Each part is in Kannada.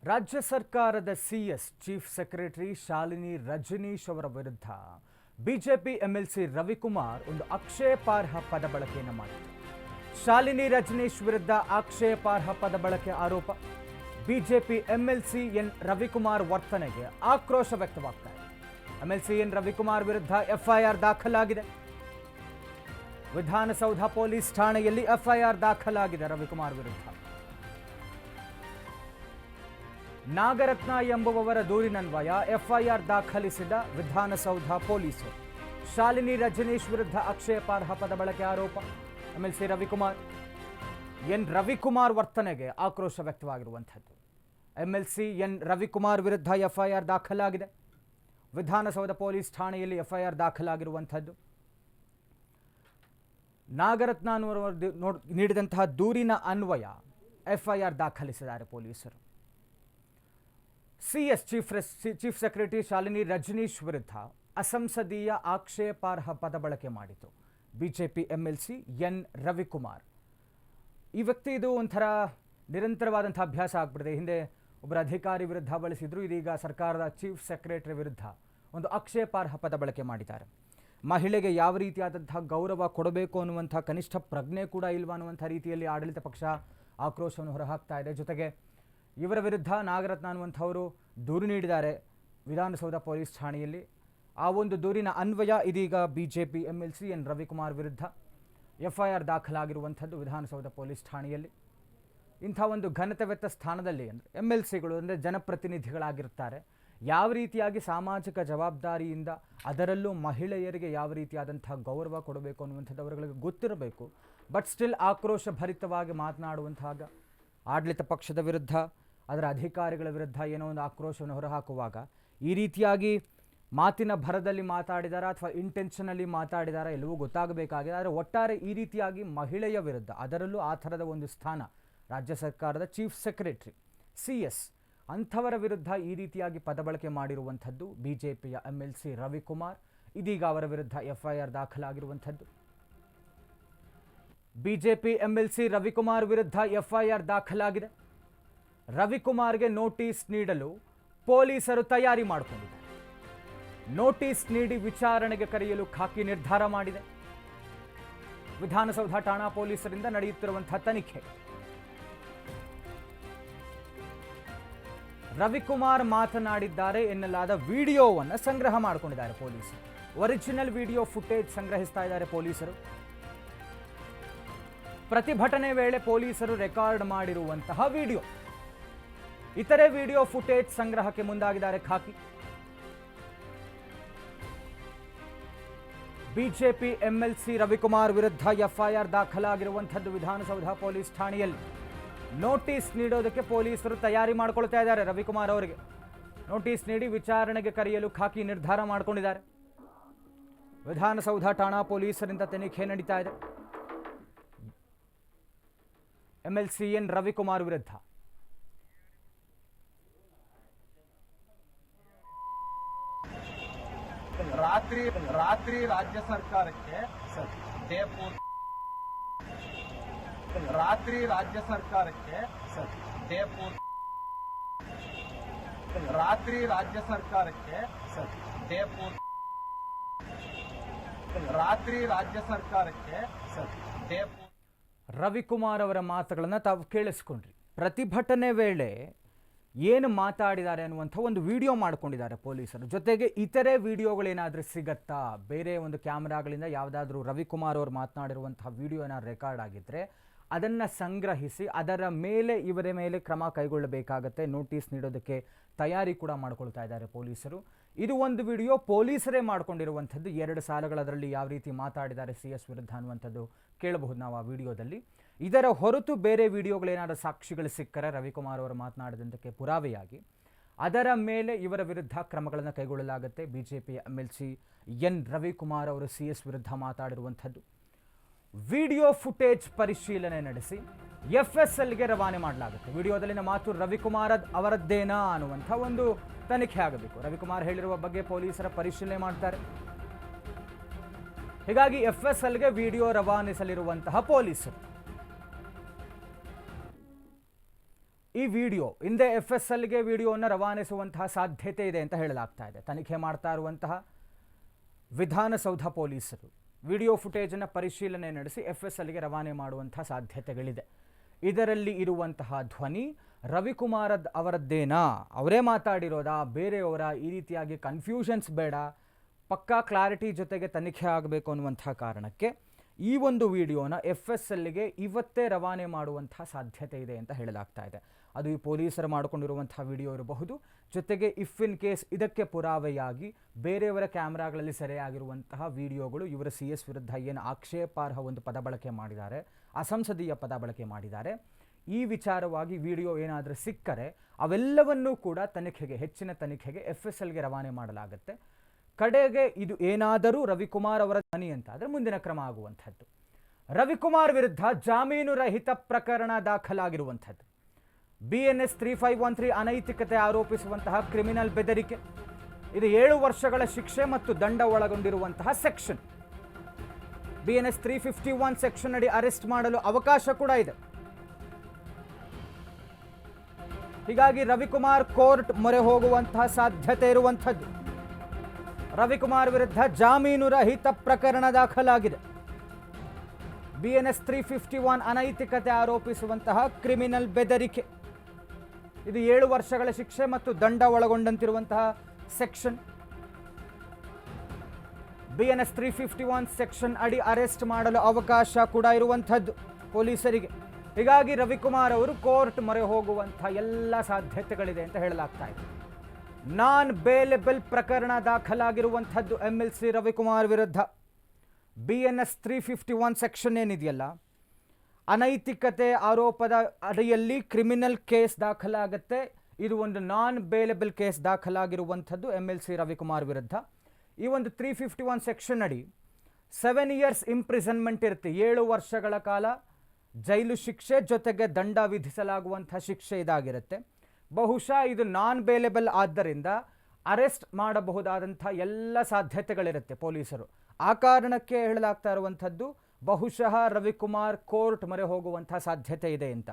ರಾಜ್ಯ ಸರ್ಕಾರದ CS chief secretary Shalini Rajneesh ಅವರ ವಿರುದ್ಧ ಬಿಜೆಪಿ ಎಂಎಲ್ಸಿ ರವಿಕುಮಾರ್ ಒಂದು ಆಕ್ಷೇಪಾರ್ಹ ಪದ ಬಳಕೆಯನ್ನು ಮಾಡಿದರು. ಶಾಲಿನಿ ರಜನೀಶ್ ವಿರುದ್ಧ ಆಕ್ಷೇಪಾರ್ಹ ಪದ ಬಳಕೆ ಆರೋಪ. ಬಿಜೆಪಿ ಎಂಎಲ್ಸಿ ಎನ್ ರವಿಕುಮಾರ್ ವರ್ತನೆಗೆ ಆಕ್ರೋಶ ವ್ಯಕ್ತವಾಗ್ತಾ ಇದೆ. ಎಂಎಲ್ಸಿ ಎನ್ ರವಿಕುಮಾರ್ ವಿರುದ್ಧ ಎಫ್ಐಆರ್ ದಾಖಲಾಗಿದೆ. ವಿಧಾನಸೌಧ ಪೊಲೀಸ್ ಠಾಣೆಯಲ್ಲಿ ಎಫ್ಐಆರ್ ದಾಖಲಾಗಿದೆ ರವಿಕುಮಾರ್ ವಿರುದ್ಧ. ನಾಗರತ್ನ ಎಂಬುವವರ ದೂರಿನನ್ವಯ ಎಫ್ಐಆರ್ ದಾಖಲಿಸಿದ ವಿಧಾನಸೌಧ ಪೊಲೀಸರು ಶಾಲಿನಿ ರಜನೀಶ್ ವಿರುದ್ಧ ಆಕ್ಷೇಪಾರ್ಹ ಪದ ಬಳಕೆ ಆರೋಪ. ಎಂಎಲ್ಸಿ ರವಿಕುಮಾರ್ ಎನ್ ರವಿಕುಮಾರ್ ವರ್ತನೆಗೆ ಆಕ್ರೋಶ ವ್ಯಕ್ತವಾಗಿರುವಂಥದ್ದು. ಎಂಎಲ್ಸಿ ಎನ್ ರವಿಕುಮಾರ್ ವಿರುದ್ಧ ಎಫ್ಐಆರ್ ದಾಖಲಾಗಿದೆ. ವಿಧಾನಸೌಧ ಪೊಲೀಸ್ ಠಾಣೆಯಲ್ಲಿ ಎಫ್ಐಆರ್ ದಾಖಲಾಗಿರುವಂಥದ್ದು. ನಾಗರತ್ನ ನೀಡಿದಂತಹ ದೂರಿನ ಅನ್ವಯ ಎಫ್ಐಆರ್ ದಾಖಲಿಸಿದ್ದಾರೆ ಪೊಲೀಸರು. CS chief secretary Shalini Rajneesh ವಿರುದ್ಧ ಅಸಂಸದೀಯ ಆಕ್ಷೇಪಾರ್ಹ ಪದ ಬಳಕೆ ಮಾಡಿತು ಬಿಜೆಪಿ ಎಂಎಲ್ಸಿ ಎನ್ ರವಿಕುಮಾರ್. ಈ ವ್ಯಕ್ತಿ ಇದು ಒಂಥರ ನಿರಂತರವಾದಂಥ ಅಭ್ಯಾಸ ಆಗ್ಬಿಟ್ಟಿದೆ. ಹಿಂದೆ ಒಬ್ಬರ ಅಧಿಕಾರಿ ವಿರುದ್ಧ ಬಳಸಿದ್ರು, ಇದೀಗ ಸರ್ಕಾರದ ಚೀಫ್ ಸೆಕ್ರೆಟರಿ ವಿರುದ್ಧ ಒಂದು ಆಕ್ಷೇಪಾರ್ಹ ಪದ ಬಳಕೆ ಮಾಡಿದ್ದಾರೆ. ಮಹಿಳೆಗೆ ಯಾವ ರೀತಿಯಾದಂತಹ ಗೌರವ ಕೊಡಬೇಕು ಅನ್ನುವಂಥ ಕನಿಷ್ಠ ಪ್ರಜ್ಞೆ ಕೂಡ ಇಲ್ವಾ ಅನ್ನುವಂಥ ರೀತಿಯಲ್ಲಿ ಆಡಳಿತ ಪಕ್ಷ ಆಕ್ರೋಶವನ್ನು ಹೊರಹಾಕ್ತಾ ಇದೆ. ಜೊತೆಗೆ ಇವರ ವಿರುದ್ಧ ನಾಗರತ್ನ ಅನ್ನುವಂಥವರು ದೂರು ನೀಡಿದ್ದಾರೆ ವಿಧಾನಸೌಧ ಪೊಲೀಸ್ ಠಾಣೆಯಲ್ಲಿ. ಆ ಒಂದು ದೂರಿನ ಅನ್ವಯ ಇದೀಗ ಬಿಜೆಪಿ ಎಂಎಲ್ಸಿ ಎನ್ ರವಿಕುಮಾರ್ ವಿರುದ್ಧ ಎಫ್ಐಆರ್ ದಾಖಲಾಗಿರುವಂಥದ್ದು ವಿಧಾನಸೌಧ ಪೊಲೀಸ್ ಠಾಣೆಯಲ್ಲಿ. ಇಂಥ ಒಂದು ಘನತೆವೆತ್ತ ಸ್ಥಾನದಲ್ಲಿ ಅಂದರೆ ಎಂಎಲ್ಸಿಗಳು ಅಂದರೆ ಜನಪ್ರತಿನಿಧಿಗಳಾಗಿರ್ತಾರೆ. ಯಾವ ರೀತಿಯಾಗಿ ಸಾಮಾಜಿಕ ಜವಾಬ್ದಾರಿಯಿಂದ ಅದರಲ್ಲೂ ಮಹಿಳೆಯರಿಗೆ ಯಾವ ರೀತಿಯಾದಂಥ ಗೌರವ ಕೊಡಬೇಕು ಅನ್ನುವಂಥದ್ದು ಅವರುಗಳಿಗೆ ಗೊತ್ತಿರಬೇಕು. ಬಟ್ ಸ್ಟಿಲ್ ಆಕ್ರೋಶ ಭರಿತವಾಗಿ ಮಾತನಾಡುವಂತಹ ಆಡಳಿತ ಪಕ್ಷದ ವಿರುದ್ಧ, ಅದರ ಅಧಿಕಾರಿಗಳ ವಿರುದ್ಧ ಏನೋ ಒಂದು ಆಕ್ರೋಶವನ್ನು ಹೊರಹಾಕುವಾಗ ಈ ರೀತಿಯಾಗಿ ಮಾತಿನ ಭರದಲ್ಲಿ ಮಾತಾಡಿದಾರಾ ಅಥವಾ ಇಂಟೆನ್ಷನಲ್ಲಿ ಮಾತಾಡಿದಾರಾ ಎಲ್ಲವೂ ಗೊತ್ತಾಗಬೇಕಾಗಿದೆ. ಆದರೆ ಒಟ್ಟಾರೆ ಈ ರೀತಿಯಾಗಿ ಮಹಿಳೆಯ ವಿರುದ್ಧ, ಅದರಲ್ಲೂ ಆ ಥರದ ಒಂದು ಸ್ಥಾನ ರಾಜ್ಯ ಸರ್ಕಾರದ ಚೀಫ್ ಸೆಕ್ರೆಟರಿ ಸಿಎಸ್ ಅಂಥವರ ವಿರುದ್ಧ ಈ ರೀತಿಯಾಗಿ ಪದ ಬಳಕೆ ಮಾಡಿರುವಂಥದ್ದು ಬಿಜೆಪಿಯ ಎಂಎಲ್ಸಿ ರವಿಕುಮಾರ್. ಇದೀಗ ಅವರ ವಿರುದ್ಧ ಎಫ್ಐಆರ್ ದಾಖಲಾಗಿರುವಂಥದ್ದು. ಬಿಜೆಪಿ ಎಂಎಲ್ಸಿ ರವಿಕುಮಾರ್ ವಿರುದ್ಧ ಎಫ್ಐಆರ್ ದಾಖಲಾಗಿದೆ. ರವಿಕುಮಾರ್ಗೆ ನೋಟಿಸ್ ನೀಡಲು ಪೊಲೀಸರು ತಯಾರಿ ಮಾಡಿಕೊಂಡಿದ್ದಾರೆ. ನೋಟಿಸ್ ನೀಡಿ ವಿಚಾರಣೆಗೆ ಕರೆಯಲು ಖಾಕಿ ನಿರ್ಧಾರ ಮಾಡಿದೆ. ವಿಧಾನಸೌಧ ಠಾಣಾ ಪೊಲೀಸರಿಂದ ನಡೆಯುತ್ತಿರುವಂತಹ ತನಿಖೆ. ರವಿಕುಮಾರ್ ಮಾತನಾಡಿದ್ದಾರೆ ಎನ್ನಲಾದ ವಿಡಿಯೋವನ್ನು ಸಂಗ್ರಹ ಮಾಡಿಕೊಂಡಿದ್ದಾರೆ ಪೊಲೀಸರು. ಒರಿಜಿನಲ್ ವಿಡಿಯೋ ಫುಟೇಜ್ ಸಂಗ್ರಹಿಸ್ತಾ ಇದ್ದಾರೆ ಪೊಲೀಸರು. ಪ್ರತಿಭಟನೆ ವೇಳೆ ಪೊಲೀಸರು ರೆಕಾರ್ಡ್ ಮಾಡಿರುವಂತಹ ವಿಡಿಯೋ, ಇತರೆ ವಿಡಿಯೋ ಫುಟೇಜ್ ಸಂಗ್ರಹಕ್ಕೆ ಮುಂದಾಗಿದ್ದಾರೆ ಖಾಕಿ. ಬಿಜೆಪಿ ಎಂಎಲ್ಸಿ ರವಿಕುಮಾರ್ ವಿರುದ್ಧ ಎಫ್ಐಆರ್ ದಾಖಲಾಗಿರುವಂಥದ್ದು ವಿಧಾನಸೌಧ ಪೊಲೀಸ್ ಠಾಣೆಯಲ್ಲಿ. ನೋಟಿಸ್ ನೀಡೋದಕ್ಕೆ ಪೊಲೀಸರು ತಯಾರಿ ಮಾಡಿಕೊಳ್ತಾ ಇದ್ದಾರೆ. ರವಿಕುಮಾರ್ ಅವರಿಗೆ ನೋಟಿಸ್ ನೀಡಿ ವಿಚಾರಣೆಗೆ ಕರೆಯಲು ಖಾಕಿ ನಿರ್ಧಾರ ಮಾಡಿಕೊಂಡಿದ್ದಾರೆ. ವಿಧಾನಸೌಧ ಠಾಣಾ ಪೊಲೀಸರಿಂದ ತನಿಖೆ ನಡೀತಾ ಇದೆ ಎಂಎಲ್ಸಿ ಎನ್ ರವಿಕುಮಾರ್ ವಿರುದ್ಧ. ರಾತ್ರಿ ರಾಜ್ಯ ಸರ್ಕಾರಕ್ಕೆ ರಾತ್ರಿ ರಾಜ್ಯ ಸರ್ಕಾರಕ್ಕೆ ರಾತ್ರಿ ರಾಜ್ಯ ಸರ್ಕಾರಕ್ಕೆ ರಾತ್ರಿ ರಾಜ್ಯ ಸರ್ಕಾರಕ್ಕೆ ರವಿಕುಮಾರ್ ಅವರ ಮಾತುಗಳನ್ನು ತಾವು ಕೇಳಿಸ್ಕೊಂಡ್ರಿ. ಪ್ರತಿಭಟನೆ ವೇಳೆ ಏನು ಮಾತಾಡಿದ್ದಾರೆ ಅನ್ನುವಂಥ ಒಂದು ವಿಡಿಯೋ ಮಾಡಿಕೊಂಡಿದ್ದಾರೆ ಪೊಲೀಸರು. ಜೊತೆಗೆ ಇತರೆ ವಿಡಿಯೋಗಳೇನಾದರೂ ಸಿಗತ್ತಾ, ಬೇರೆ ಒಂದು ಕ್ಯಾಮ್ರಾಗಳಿಂದ ಯಾವುದಾದ್ರೂ ರವಿಕುಮಾರ್ ಅವರು ಮಾತನಾಡಿರುವಂತಹ ವಿಡಿಯೋ ಏನಾದ್ರು ರೆಕಾರ್ಡ್ ಆಗಿದ್ದರೆ ಅದನ್ನು ಸಂಗ್ರಹಿಸಿ ಅದರ ಮೇಲೆ ಇವರ ಮೇಲೆ ಕ್ರಮ ಕೈಗೊಳ್ಳಬೇಕಾಗತ್ತೆ. ನೋಟಿಸ್ ನೀಡೋದಕ್ಕೆ ತಯಾರಿ ಕೂಡ ಮಾಡಿಕೊಳ್ತಾ ಇದ್ದಾರೆ ಪೊಲೀಸರು. ಇದು ಒಂದು ವಿಡಿಯೋ ಪೊಲೀಸರೇ ಮಾಡಿಕೊಂಡಿರುವಂಥದ್ದು. 2 ಸಾಲುಗಳದರಲ್ಲಿ ಯಾವ ರೀತಿ ಮಾತಾಡಿದ್ದಾರೆ ಸಿಎಸ್ ವಿರುದ್ಧ ಅನ್ನುವಂಥದ್ದು ಕೇಳಬಹುದು ನಾವು ಆ ವಿಡಿಯೋದಲ್ಲಿ. ಇದರ ಹೊರತು ಬೇರೆ ವಿಡಿಯೋಗಳೇನಾದರೂ ಸಾಕ್ಷಿಗಳು ಸಿಕ್ಕರೆ ರವಿಕುಮಾರ್ ಅವರು ಮಾತನಾಡಿದಂಥಕ್ಕೆ ಪುರಾವೆಯಾಗಿ ಅದರ ಮೇಲೆ ಇವರ ವಿರುದ್ಧ ಕ್ರಮಗಳನ್ನು ಕೈಗೊಳ್ಳಲಾಗುತ್ತೆ. ಬಿಜೆಪಿಯ ಎಂಎಲ್ಸಿ ಎನ್ ರವಿಕುಮಾರ್ ಅವರು ಸಿಎಸ್ ವಿರುದ್ಧ ಮಾತಾಡಿರುವಂಥದ್ದು. ವಿಡಿಯೋ ಫುಟೇಜ್ ಪರಿಶೀಲನೆ ನಡೆಸಿ ಎಫ್ಎಸ್ಎಲ್ಗೆ ರವಾನೆ ಮಾಡಲಾಗುತ್ತೆ. ವಿಡಿಯೋದಲ್ಲಿನ ಮಾತು ರವಿಕುಮಾರ್ ಅವರದ್ದೇನಾ ಅನ್ನುವಂಥ ಒಂದು ತನಿಖೆ ಆಗಬೇಕು. ರವಿಕುಮಾರ್ ಹೇಳಿರುವ ಬಗ್ಗೆ ಪೊಲೀಸರ ಪರಿಶೀಲನೆ ಮಾಡ್ತಾರೆ. ಹೀಗಾಗಿ ಎಫ್ಎಸ್ಎಲ್ಗೆ ವಿಡಿಯೋ ರವಾನಿಸಲಿರುವಂತಹ ಪೊಲೀಸರು ಈ ವಿಡಿಯೋ ಹಿಂದೆ FSLಗೆ ವಿಡಿಯೋವನ್ನು ರವಾನಿಸುವಂತಹ ಸಾಧ್ಯತೆ ಇದೆ ಅಂತ ಹೇಳಲಾಗ್ತಾ ಇದೆ. ತನಿಖೆ ಮಾಡ್ತಾ ಇರುವಂತಹ ವಿಧಾನಸೌಧ ಪೊಲೀಸರು ವಿಡಿಯೋ ಫುಟೇಜನ್ನು ಪರಿಶೀಲನೆ ನಡೆಸಿ FSLಗೆ ರವಾನೆ ಮಾಡುವಂತಹ ಸಾಧ್ಯತೆಗಳಿದೆ. ಇದರಲ್ಲಿ ಇರುವಂತಹ ಧ್ವನಿ ರವಿಕುಮಾರ್ ಅವರದ್ದೇನಾ, ಅವರೇ ಮಾತಾಡಿರೋದಾ, ಬೇರೆಯವರ, ಈ ರೀತಿಯಾಗಿ ಕನ್ಫ್ಯೂಷನ್ಸ್ ಬೇಡ, ಪಕ್ಕಾ ಕ್ಲಾರಿಟಿ ಜೊತೆಗೆ ತನಿಖೆ ಆಗಬೇಕು ಅನ್ನುವಂಥ ಕಾರಣಕ್ಕೆ ಈ ಒಂದು ವಿಡಿಯೋನ FSLಗೆ ಇವತ್ತೇ ರವಾನೆ ಮಾಡುವಂಥ ಸಾಧ್ಯತೆ ಇದೆ ಅಂತ ಹೇಳಲಾಗ್ತಾ ಇದೆ. ಅದು ಈ ಪೊಲೀಸರು ಮಾಡಿಕೊಂಡಿರುವಂಥ ವಿಡಿಯೋ ಇರಬಹುದು, ಜೊತೆಗೆ ಇಫ್ ಇನ್ ಕೇಸ್ ಇದಕ್ಕೆ ಪುರಾವೆಯಾಗಿ ಬೇರೆಯವರ ಕ್ಯಾಮ್ರಾಗಳಲ್ಲಿ ಸೆರೆಯಾಗಿರುವಂತಹ ವಿಡಿಯೋಗಳು ಇವರ CS ವಿರುದ್ಧ ಏನು ಆಕ್ಷೇಪಾರ್ಹ ಒಂದು ಪದ ಬಳಕೆ ಮಾಡಿದ್ದಾರೆ, ಅಸಂಸದೀಯ ಪದ ಬಳಕೆ ಮಾಡಿದ್ದಾರೆ, ಈ ವಿಚಾರವಾಗಿ ವಿಡಿಯೋ ಏನಾದರೂ ಸಿಕ್ಕರೆ ಅವೆಲ್ಲವನ್ನೂ ಕೂಡ ತನಿಖೆಗೆ, ಹೆಚ್ಚಿನ ತನಿಖೆಗೆ FSLಗೆ ರವಾನೆ ಮಾಡಲಾಗುತ್ತೆ. ಕಡೆಗೆ ಇದು ಏನಾದರೂ ರವಿಕುಮಾರ್ ಅವರ ಧ್ವನಿ ಅಂತ ಆದರೆ ಮುಂದಿನ ಕ್ರಮ ಆಗುವಂಥದ್ದು. ರವಿಕುಮಾರ್ ವಿರುದ್ಧ ಜಾಮೀನು ರಹಿತ ಪ್ರಕರಣ ದಾಖಲಾಗಿರುವಂಥದ್ದು. BNS 3513 ಅನೈತಿಕತೆ ಆರೋಪಿಸುವಂತಹ ಕ್ರಿಮಿನಲ್ ಬೆದರಿಕೆ, ಇದು 7 ವರ್ಷಗಳ ಶಿಕ್ಷೆ ಮತ್ತು ದಂಡ ಒಳಗೊಂಡಿರುವಂತಹ ಸೆಕ್ಷನ್. BNS 351 ಸೆಕ್ಷನ್ ಅಡಿ ಅರೆಸ್ಟ್ ಮಾಡಲು ಅವಕಾಶ ಕೂಡ ಇದೆ. ಹೀಗಾಗಿ ರವಿಕುಮಾರ್ ಕೋರ್ಟ್ ಮೊರೆ ಹೋಗುವಂತಹ ಸಾಧ್ಯತೆ ಇರುವಂಥದ್ದು. ರವಿಕುಮಾರ್ ವಿರುದ್ಧ ಜಾಮೀನು ರಹಿತ ಪ್ರಕರಣ ದಾಖಲಾಗಿದೆ. BNS 351 ಅನೈತಿಕತೆ ಆರೋಪಿಸುವಂತಹ ಕ್ರಿಮಿನಲ್ ಬೆದರಿಕೆ, ಇದು 7 ವರ್ಷಗಳ ಶಿಕ್ಷೆ ಮತ್ತು ದಂಡ ಒಳಗೊಂಡಂತಿರುವಂತಹ ಸೆಕ್ಷನ್. BNS 351 ಸೆಕ್ಷನ್ ಅಡಿ ಅರೆಸ್ಟ್ ಮಾಡಲು ಅವಕಾಶ ಕೂಡ ಇರುವಂಥದ್ದು ಪೊಲೀಸರಿಗೆ. ಹೀಗಾಗಿ ರವಿಕುಮಾರ್ ಅವರು ಕೋರ್ಟ್ ಮೊರೆ ಹೋಗುವಂತಹ ಎಲ್ಲ ಸಾಧ್ಯತೆಗಳಿದೆ ಅಂತ ಹೇಳಲಾಗ್ತಾ ಇದೆ. ನಾನ್ ಬೇಲೆಬಲ್ ಪ್ರಕರಣ ದಾಖಲಾಗಿರುವಂಥದ್ದು MLC ರವಿಕುಮಾರ್ ವಿರುದ್ಧ. BNS 351 ಸೆಕ್ಷನ್ ಏನಿದೆಯಲ್ಲ, ಅನೈತಿಕತೆ ಆರೋಪದ ಅಡಿಯಲ್ಲಿ ಕ್ರಿಮಿನಲ್ ಕೇಸ್ ದಾಖಲಾಗುತ್ತೆ. ಇದು ಒಂದು ನಾನ್ ಬೇಲೆಬಲ್ ಕೇಸ್ ದಾಖಲಾಗಿರುವಂಥದ್ದು MLC ರವಿಕುಮಾರ್ ವಿರುದ್ಧ. ಈ ಒಂದು 351 ಸೆಕ್ಷನ್ ಅಡಿ 7 ಇಯರ್ಸ್ ಇಂಪ್ರಿಸನ್ಮೆಂಟ್ ಇರುತ್ತೆ, 7 ವರ್ಷಗಳ ಕಾಲ ಜೈಲು ಶಿಕ್ಷೆ ಜೊತೆಗೆ ದಂಡ ವಿಧಿಸಲಾಗುವಂಥ ಶಿಕ್ಷೆ ಇದಾಗಿರುತ್ತೆ. ಬಹುಶಃ ಇದು ನಾನ್ ಬೇಲೆಬಲ್ ಆದ್ದರಿಂದ ಅರೆಸ್ಟ್ ಮಾಡಬಹುದಾದಂಥ ಎಲ್ಲ ಸಾಧ್ಯತೆಗಳಿರುತ್ತೆ ಪೊಲೀಸರು. ಆ ಕಾರಣಕ್ಕೆ ಹೇಳಲಾಗ್ತಾ ಇರುವಂಥದ್ದು ಬಹುಶಃ ರವಿಕುಮಾರ್ ಕೋರ್ಟ್ ಮೊರೆ ಹೋಗುವಂಥ ಸಾಧ್ಯತೆ ಇದೆ ಅಂತ.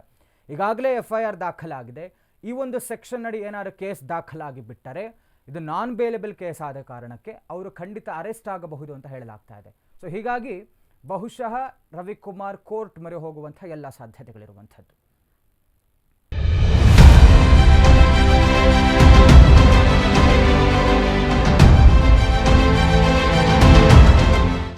ಈಗಾಗಲೇ FIR ದಾಖಲಾಗಿದೆ. ಈ ಒಂದು ಸೆಕ್ಷನ್ ಅಡಿ ಏನಾದರೂ ಕೇಸ್ ದಾಖಲಾಗಿ ಬಿಟ್ಟರೆ ಇದು ನಾನ್ ಬೇಲೆಬಲ್ ಕೇಸ್ ಆದ ಕಾರಣಕ್ಕೆ ಅವರು ಖಂಡಿತ ಅರೆಸ್ಟ್ ಆಗಬಹುದು ಅಂತ ಹೇಳಲಾಗ್ತಾ ಇದೆ. ಸೊ ಹೀಗಾಗಿ ಬಹುಶಃ ರವಿಕುಮಾರ್ ಕೋರ್ಟ್ ಮೊರೆ ಹೋಗುವಂಥ ಎಲ್ಲ ಸಾಧ್ಯತೆಗಳಿರುವಂಥದ್ದು.